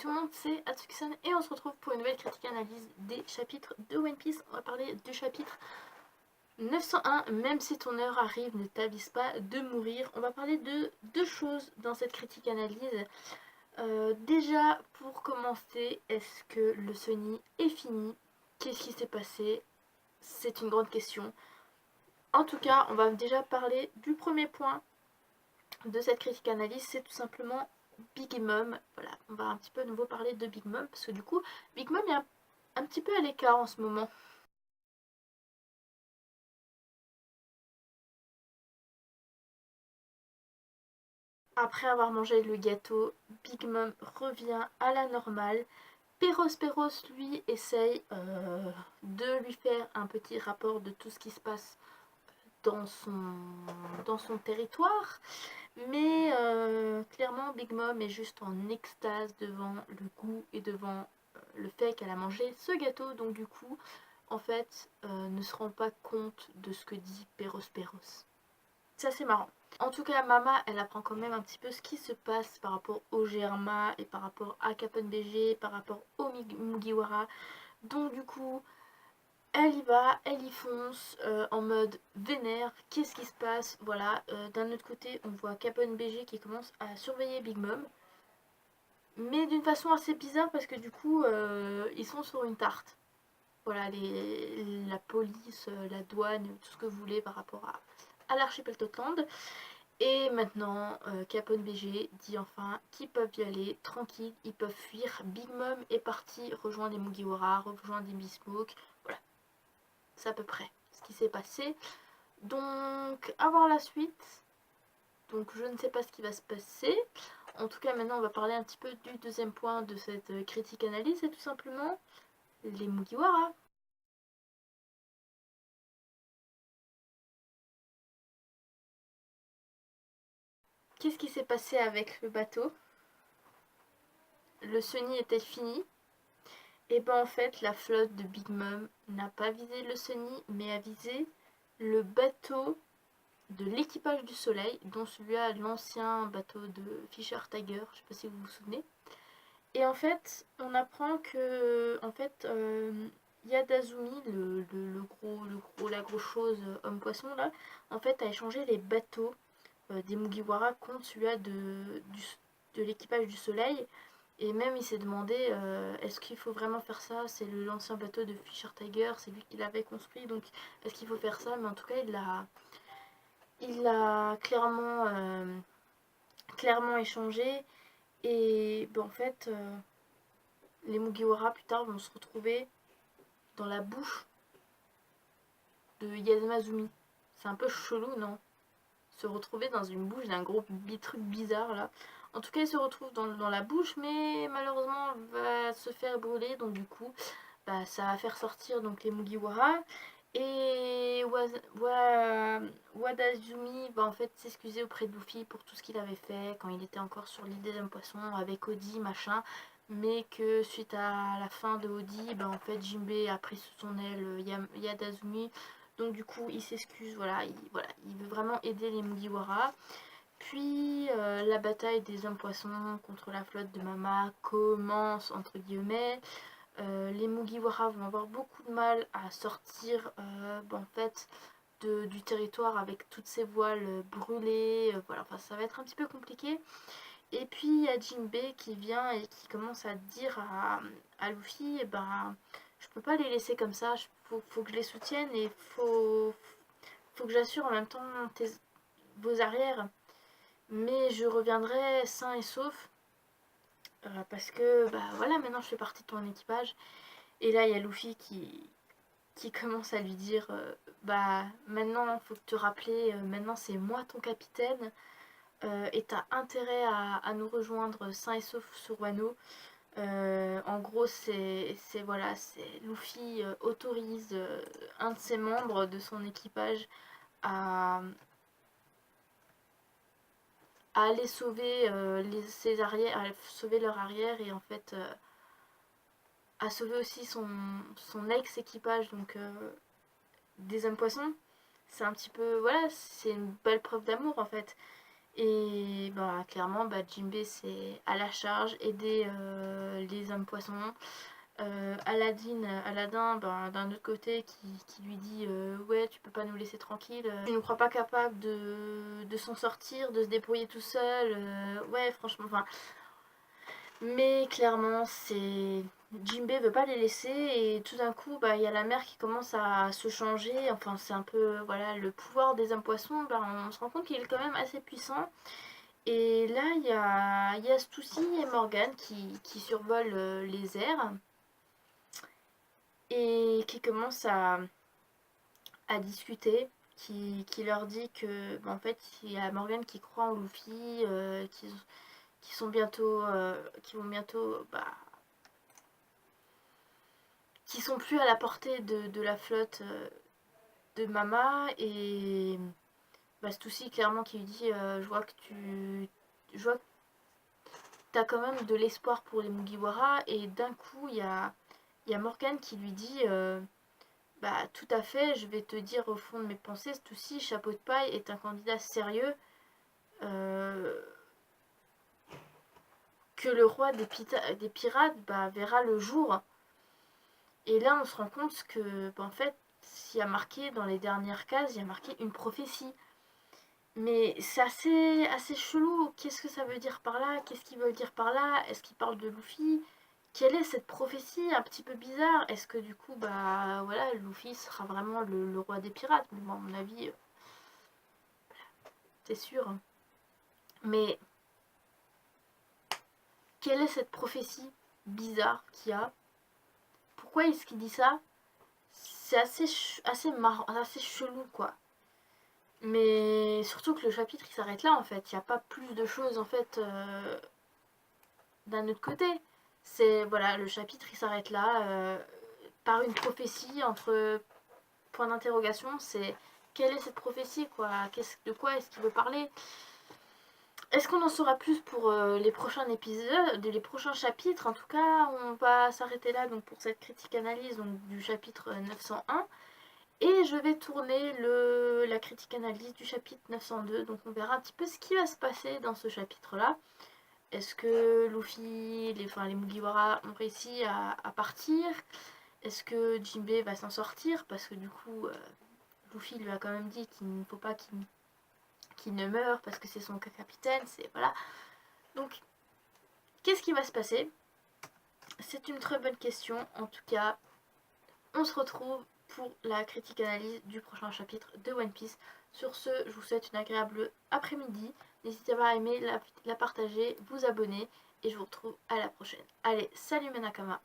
tout le monde, c'est Atsuki-san et on se retrouve pour une nouvelle critique analyse des chapitres de One Piece. On va parler du chapitre 901, même si ton heure arrive, ne t'avise pas de mourir. On va parler de deux choses dans cette critique analyse. Déjà, pour commencer, est-ce que le Sunny est fini? Qu'est-ce qui s'est passé? C'est une grande question. En tout cas, on va déjà parler du premier point de cette critique analyse, c'est tout simplement Big Mom. Voilà, on va un petit peu à nouveau parler de Big Mom, parce que du coup, Big Mom est un petit peu à l'écart en ce moment. Après avoir mangé le gâteau, Big Mom revient à la normale. Perros, lui, essaye de lui faire un petit rapport de tout ce qui se passe dans son territoire. Mais clairement, Big Mom est juste en extase devant le goût et devant le fait qu'elle a mangé ce gâteau. Donc du coup, en fait, ne se rend pas compte de ce que dit Perros. C'est assez marrant. En tout cas, Mama, elle apprend quand même un petit peu ce qui se passe par rapport au Germa et par rapport à Capone BG, par rapport au Mugiwara. Donc du coup, elle y va, elle y fonce en mode vénère. Qu'est-ce qui se passe? Voilà, d'un autre côté, on voit Capone BG qui commence à surveiller Big Mom. Mais d'une façon assez bizarre parce que du coup, ils sont sur une tarte. Voilà, la police, la douane, tout ce que vous voulez par rapport à l'archipel Totland. Et maintenant, Capone BG dit enfin qu'ils peuvent y aller tranquille, ils peuvent fuir. Big Mom est parti rejoindre les Mugiwara, rejoindre les Bismuth. Voilà, c'est à peu près ce qui s'est passé. Donc, à voir la suite. Donc, je ne sais pas ce qui va se passer. En tout cas, maintenant, on va parler un petit peu du deuxième point de cette critique analyse. C'est tout simplement les Mugiwara. Qu'est-ce qui s'est passé avec le bateau? Le Sunny est-elle fini? Et ben en fait, la flotte de Big Mom n'a pas visé le Sunny, mais a visé le bateau de l'équipage du Soleil, dont celui-là, l'ancien bateau de Fisher Tiger, je sais pas si vous vous souvenez. Et en fait, on apprend que en fait, Yadazumi, la grosse chose homme poisson là, en fait a échangé les bateaux des Mugiwara contre celui-là de l'équipage du Soleil. Et même il s'est demandé est-ce qu'il faut vraiment faire ça? C'est l'ancien bateau de Fisher Tiger, c'est lui qui l'avait construit, donc est-ce qu'il faut faire ça? Mais en tout cas, il l'a clairement échangé. Et ben, en fait, les Mugiwara plus tard vont se retrouver dans la bouche de Yamazumi. C'est un peu chelou, non? Se retrouver dans une bouche d'un gros truc bizarre là. En tout cas, il se retrouve dans la bouche, mais malheureusement va se faire brûler. Donc du coup, bah, ça va faire sortir donc les Mugiwara. Et Wadazumi va en fait s'excuser auprès de Luffy pour tout ce qu'il avait fait quand il était encore sur l'île des hommes poissons avec Odi, machin. Mais que suite à la fin de Odi, bah, en fait Jinbei a pris sous son aile Yadazumi. Donc du coup, il s'excuse, il veut vraiment aider les Mugiwara. Puis la bataille des hommes poissons contre la flotte de Mama commence entre guillemets. Les Mugiwara vont avoir beaucoup de mal à sortir en fait du territoire avec toutes ces voiles brûlées. Voilà, enfin, ça va être un petit peu compliqué. Et puis il y a Jinbei qui vient et qui commence à dire à Luffy, eh ben, je peux pas les laisser comme ça, faut que je les soutienne et faut que j'assure en même temps vos arrières. Mais je reviendrai sain et sauf parce que bah voilà, maintenant je fais partie de ton équipage. Et là il y a Luffy qui commence à lui dire bah maintenant faut te rappeler, maintenant c'est moi ton capitaine. Et t'as intérêt à nous rejoindre sain et sauf sur Wano. En gros, voilà, c'est Luffy autorise un de ses membres de son équipage à, à aller sauver ses arrières, à sauver leur arrière et en fait à sauver aussi son ex-équipage, donc des hommes poissons. C'est un petit peu, voilà, c'est une belle preuve d'amour en fait. Et bah clairement Jinbei c'est à la charge, aider les hommes poissons. Aladdin d'un autre côté qui lui dit ouais tu peux pas nous laisser tranquille, tu ne crois pas capable de s'en sortir, de se débrouiller tout seul, ouais franchement enfin. Mais clairement c'est Jinbei veut pas les laisser et tout d'un coup il y a la mer qui commence à se changer, enfin c'est un peu voilà le pouvoir des hommes poissons, on se rend compte qu'il est quand même assez puissant. Et là il y a Stussy et Morgan qui survolent les airs et qui commence à discuter, qui leur dit que en fait il y a Morgan qui croit en Luffy, qui sont bientôt qui vont bientôt qui sont plus à la portée de la flotte de Mama. Et Stussy clairement qui lui dit je vois que t'as quand même de l'espoir pour les Mugiwara. Et d'un coup il y a Morgan qui lui dit tout à fait, je vais te dire au fond de mes pensées, Stussy, Chapeau de paille est un candidat sérieux, euh, que le roi des pirates verra le jour. Et là, on se rend compte que, en fait, il y a marqué dans les dernières cases, il y a marqué une prophétie. Mais c'est assez chelou. Qu'est-ce que ça veut dire par là? Qu'est-ce qu'ils veulent dire par là? Est-ce qu'ils parlent de Luffy? Quelle est cette prophétie un petit peu bizarre? Est-ce que du coup, voilà, Luffy sera vraiment le roi des pirates? Bon, à mon avis, c'est sûr. Mais quelle est cette prophétie bizarre qu'il y a? Pourquoi est-ce qu'il dit ça? C'est assez marrant, assez chelou quoi. Mais surtout que le chapitre il s'arrête là en fait. Il n'y a pas plus de choses en fait d'un autre côté. C'est voilà, le chapitre il s'arrête là par une prophétie entre points d'interrogation. C'est quelle est cette prophétie quoi? De quoi est-ce qu'il veut parler? Est-ce qu'on en saura plus pour les prochains épisodes, les prochains chapitres? En tout cas, on va s'arrêter là donc pour cette critique analyse donc, du chapitre 901. Et je vais tourner la critique analyse du chapitre 902. Donc on verra un petit peu ce qui va se passer dans ce chapitre-là. Est-ce que Luffy, les Mugiwara ont réussi à partir? Est-ce que Jinbei va s'en sortir? Parce que du coup, Luffy lui a quand même dit qu'il ne faut pas qu'il ne meure parce que c'est son capitaine. C'est voilà. Donc, qu'est-ce qui va se passer? C'est une très bonne question. En tout cas, on se retrouve pour la critique analyse du prochain chapitre de One Piece. Sur ce, je vous souhaite une agréable après-midi. N'hésitez pas à aimer, la partager, vous abonner. Et je vous retrouve à la prochaine. Allez, salut mes Nakama!